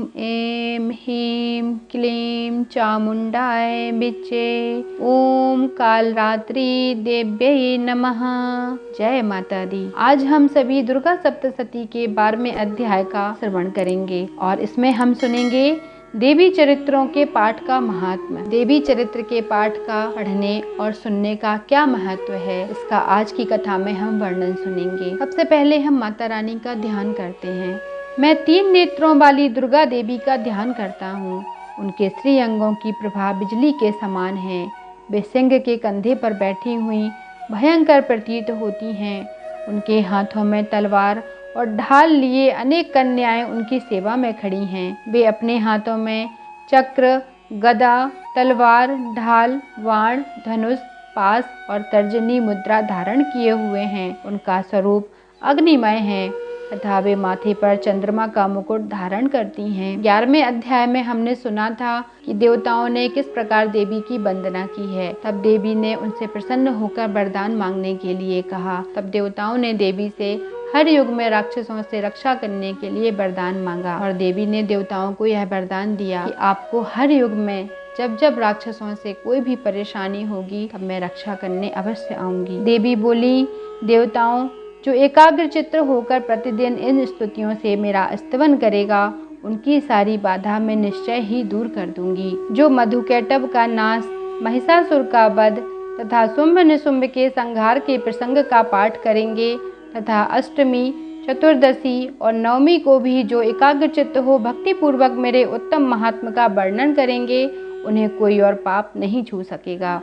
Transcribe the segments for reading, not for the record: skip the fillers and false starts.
ॐ ऐं ह्रीं क्लीं चामुण्डाय विच्चे। ॐ कालरात्रि देव्यै नमः। जय माता दी। आज हम सभी दुर्गा सप्तशती के 12वें अध्याय का श्रवण करेंगे और इसमें हम सुनेंगे देवी चरित्रों के पाठ का महात्म्य। देवी चरित्र के पाठ का पढ़ने और सुनने का क्या महत्व है, इसका आज की कथा में हम वर्णन सुनेंगे। सबसे पहले हम माता रानी का ध्यान करते हैं। मैं 3 नेत्रों वाली दुर्गा देवी का ध्यान करता हूँ। उनके श्री अंगों की प्रभा बिजली के समान है। वे सिंह के कंधे पर बैठी हुई भयंकर प्रतीत होती हैं। उनके हाथों में तलवार और ढाल लिए अनेक कन्याएं उनकी सेवा में खड़ी हैं। वे अपने हाथों में चक्र, गदा, तलवार, ढाल, बाण, धनुष, पास और तर्जनी मुद्रा धारण किए हुए हैं। उनका स्वरूप अग्निमय है तथा वे माथे पर चंद्रमा का मुकुट धारण करती हैं। 11वें अध्याय में हमने सुना था कि देवताओं ने किस प्रकार देवी की वंदना की है। तब देवी ने उनसे प्रसन्न होकर वरदान मांगने के लिए कहा। तब देवताओं ने देवी से हर युग में राक्षसों से रक्षा करने के लिए वरदान मांगा और देवी ने देवताओं को यह वरदान दिया कि आपको हर युग में जब जब राक्षसों से कोई भी परेशानी होगी तब मैं रक्षा करने अवश्य आऊंगी। देवी बोली, देवताओं, जो एकाग्र चित्त होकर प्रतिदिन इन स्तुतियों से मेरा स्तवन करेगा, उनकी सारी बाधा मैं निश्चय ही दूर कर दूंगी। जो मधुकैटभ का नाश, महिषासुर का वध तथा शुंभ निशुंभ के संहार के प्रसंग का पाठ करेंगे तथा अष्टमी, चतुर्दशी और नवमी को भी जो एकाग्र चित्त हो भक्ति पूर्वक मेरे उत्तम महात्म का वर्णन करेंगे, उन्हें कोई और पाप नहीं छू सकेगा।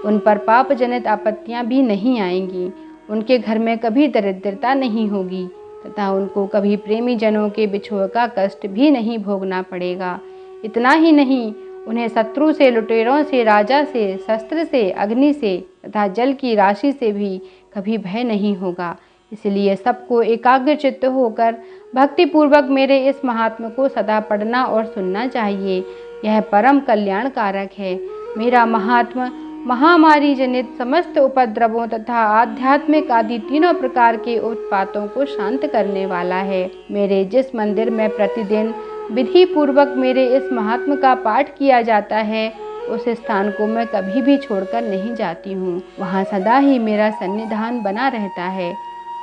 उन पर पाप जनित आपत्तियां भी नहीं आएंगी। उनके घर में कभी दरिद्रता नहीं होगी तथा उनको कभी प्रेमी जनों के बिछोह का कष्ट भी नहीं भोगना पड़ेगा। इतना ही नहीं, उन्हें शत्रु से, लुटेरों से, राजा से, शस्त्र से, अग्नि से तथा जल की राशि से भी कभी भय नहीं होगा। इसलिए सबको एकाग्र चित्त होकर भक्ति पूर्वक मेरे इस महात्म्य को सदा पढ़ना और सुनना चाहिए। यह परम कल्याण कारक है। मेरा महात्म्य महामारी जनित समस्त उपद्रवों तथा आध्यात्मिक आदि तीनों प्रकार के उत्पातों को शांत करने वाला है। मेरे जिस मंदिर में प्रतिदिन विधि पूर्वक मेरे इस महात्म्य का पाठ किया जाता है, उस स्थान को मैं कभी भी छोड़कर नहीं जाती हूँ। वहाँ सदा ही मेरा सन्निधान बना रहता है।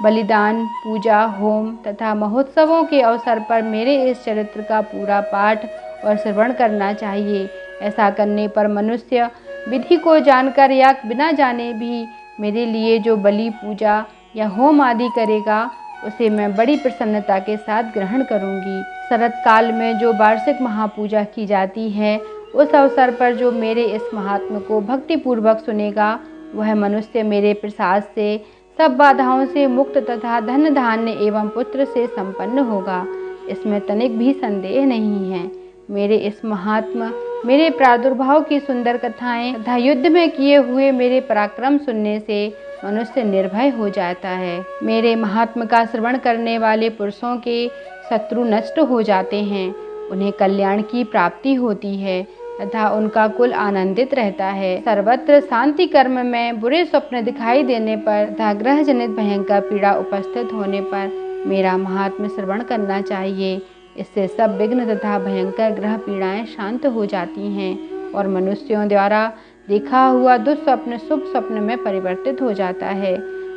बलिदान, पूजा, होम तथा महोत्सवों के अवसर पर मेरे इस चरित्र का पूरा पाठ और श्रवण करना चाहिए। ऐसा करने पर मनुष्य विधि को जानकर या बिना जाने भी मेरे लिए जो बलि, पूजा या होम आदि करेगा, उसे मैं बड़ी प्रसन्नता के साथ ग्रहण करूंगी। शरत काल में जो वार्षिक महापूजा की जाती है, उस अवसर पर जो मेरे इस महात्म्य को भक्ति पूर्वक सुनेगा, वह मनुष्य मेरे प्रसाद से सब बाधाओं से मुक्त तथा धन धान्य एवं पुत्र से संपन्न होगा। इसमें तनिक भी संदेह नहीं है। मेरे इस महात्म्य, मेरे प्रादुर्भाव की सुंदर कथाएं तथा युद्ध में किए हुए मेरे पराक्रम सुनने से मनुष्य निर्भय हो जाता है। मेरे महात्म्य का श्रवण करने वाले पुरुषों के शत्रु नष्ट हो जाते हैं। उन्हें कल्याण की प्राप्ति होती है तथा उनका कुल आनंदित रहता है। सर्वत्र शांति कर्म में बुरे स्वप्न दिखाई देने पर तथा ग्रह जनित भयंकर पीड़ा उपस्थित होने पर मेरा महात्म्य श्रवण करना चाहिए। इससे सब विघ्न तथा भयंकर ग्रह पीड़ाएं शांत हो जाती हैं और मनुष्यों द्वारा देखा हुआ दुस्वप्न शुभ स्वप्न में परिवर्तित हो जाता है।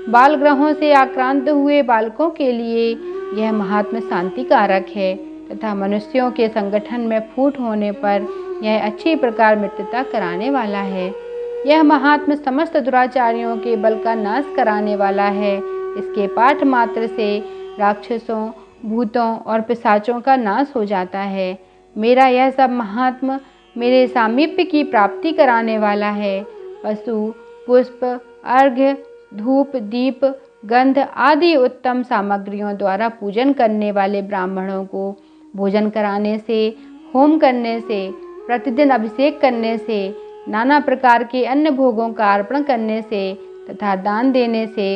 बाल ग्रहों से आक्रांत हुए बालकों के लिए यह महात्म्य शांति कारक है तथा मनुष्यों के संगठन में फूट होने पर यह अच्छी प्रकार मित्रता कराने वाला है। यह महात्म्य समस्त दुराचारियों के बल का नाश कराने वाला है। इसके पाठ मात्र से राक्षसों, भूतों और पिशाचों का नाश हो जाता है। मेरा यह सब महात्म्य मेरे सामीप्य की प्राप्ति कराने वाला है। पशु, पुष्प, अर्घ्य, धूप, दीप, गंध आदि उत्तम सामग्रियों द्वारा पूजन करने वाले ब्राह्मणों को भोजन कराने से, होम करने से, प्रतिदिन अभिषेक करने से, नाना प्रकार के अन्य भोगों का अर्पण करने से तथा दान देने से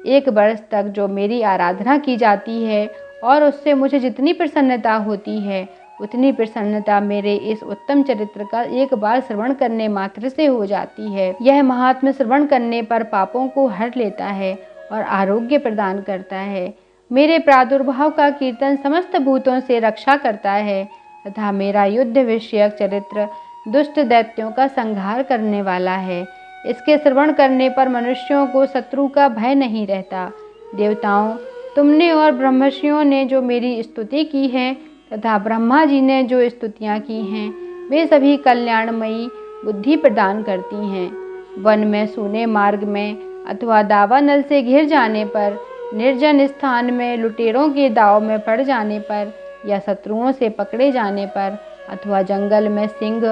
1 वर्ष तक जो मेरी आराधना की जाती है और उससे मुझे जितनी प्रसन्नता होती है, उतनी प्रसन्नता मेरे इस उत्तम चरित्र का एक बार श्रवण करने मात्र से हो जाती है। यह महात्म्य श्रवण करने पर पापों को हर लेता है और आरोग्य प्रदान करता है। मेरे प्रादुर्भाव का कीर्तन समस्त भूतों से रक्षा करता है तथा मेरा युद्ध विषयक चरित्र दुष्ट दैत्यों का संहार करने वाला है। इसके श्रवण करने पर मनुष्यों को शत्रु का भय नहीं रहता। देवताओं, तुमने और ब्रह्मर्षियों ने जो मेरी स्तुति की है तथा ब्रह्मा जी ने जो स्तुतियाँ की हैं, वे सभी कल्याणमयी बुद्धि प्रदान करती हैं। वन में, सूने मार्ग में अथवा दावानल से घिर जाने पर, निर्जन स्थान में लुटेरों के दाव में पड़ जाने पर, या शत्रुओं से पकड़े जाने पर, अथवा जंगल में सिंह,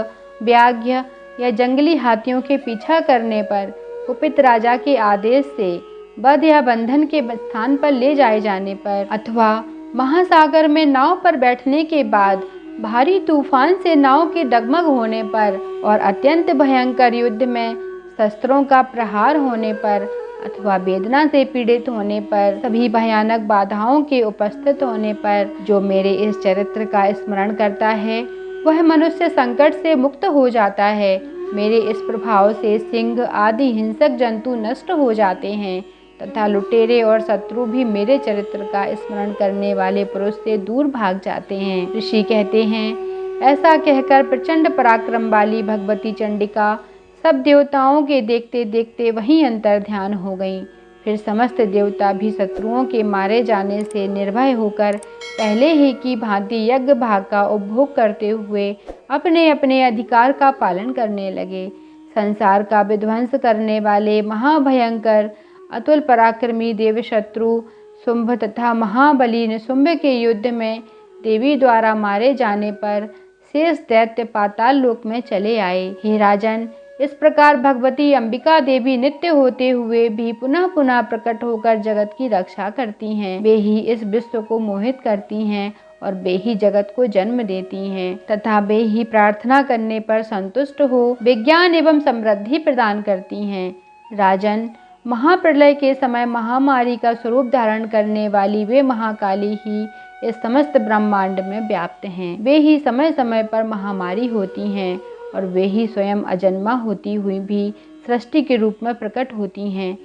व्याघ्र या जंगली हाथियों के पीछा करने पर, कुपित राजा के आदेश से वध या बंधन के स्थान पर ले जाए जाने पर, अथवा महासागर में नाव पर बैठने के बाद भारी तूफान से नाव के डगमग होने पर, और अत्यंत भयंकर युद्ध में शस्त्रों का प्रहार होने पर, अथवा वेदना से पीड़ित होने पर, सभी भयानक बाधाओं के उपस्थित होने पर जो मेरे इस चरित्र का स्मरण करता है, वह मनुष्य संकट से मुक्त हो जाता है। मेरे इस प्रभाव से सिंह आदि हिंसक जंतु नष्ट हो जाते हैं तथा लुटेरे और शत्रु भी मेरे चरित्र का स्मरण करने वाले पुरुष से दूर भाग जाते हैं। ऋषि कहते हैं, ऐसा कहकर प्रचंड पराक्रम वाली भगवती चंडिका सब देवताओं के देखते देखते वहीं अंतर ध्यान हो गईं। फिर समस्त देवता भी शत्रुओं के मारे जाने से निर्भय होकर पहले ही की भांति यज्ञ भाग का उपभोग करते हुए अपने अपने अधिकार का पालन करने लगे। संसार का विध्वंस करने वाले महाभयंकर अतुल पराक्रमी देव शत्रु शुंभ तथा महाबली निशुंभ के युद्ध में देवी द्वारा मारे जाने पर शेष दैत्य पाताल लोक में चले आए। हे राजन, इस प्रकार भगवती अंबिका देवी नित्य होते हुए भी पुनः पुनः प्रकट होकर जगत की रक्षा करती हैं। वे ही इस विश्व को मोहित करती हैं और वे ही जगत को जन्म देती हैं तथा वे ही प्रार्थना करने पर संतुष्ट हो विज्ञान एवं समृद्धि प्रदान करती हैं। राजन, महाप्रलय के समय महामारी का स्वरूप धारण करने वाली वे महाकाली ही इस समस्त ब्रह्मांड में व्याप्त हैं। वे ही समय समय पर महामारी होती हैं और वे ही स्वयं अजन्मा होती हुई भी सृष्टि के रूप में प्रकट होती हैं।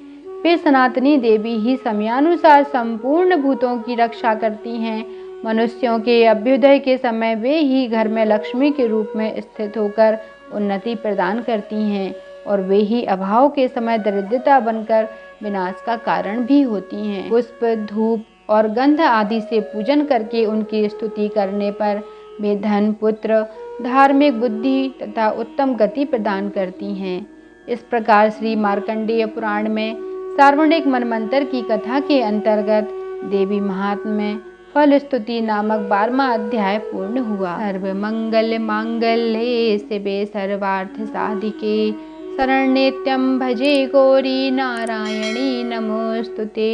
वे सनातनी देवी ही समयानुसार संपूर्ण भूतों की रक्षा करती हैं। मनुष्यों के अभ्युदय के समय वे ही घर में लक्ष्मी के रूप में स्थित होकर उन्नति प्रदान करती हैं और वे ही अभाव के समय दरिद्रता बनकर विनाश का कारण भी होती हैं। पुष्प, धूप और गंध आदि से पूजन करके उनकी स्तुति करने पर वे धन, पुत्र, धार्मिक बुद्धि तथा उत्तम गति प्रदान करती हैं। इस प्रकार श्री मार्कंडेय पुराण में सार्वणिक मनमंत्र की कथा के अंतर्गत देवी महात्म्य फल स्तुति नामक 12वां अध्याय पूर्ण हुआ। सर्व मंगल मांगल्ये शिवे सर्वार्थ साधिके शरण्येत्यं भजे गौरी नारायणी नमोस्तुते।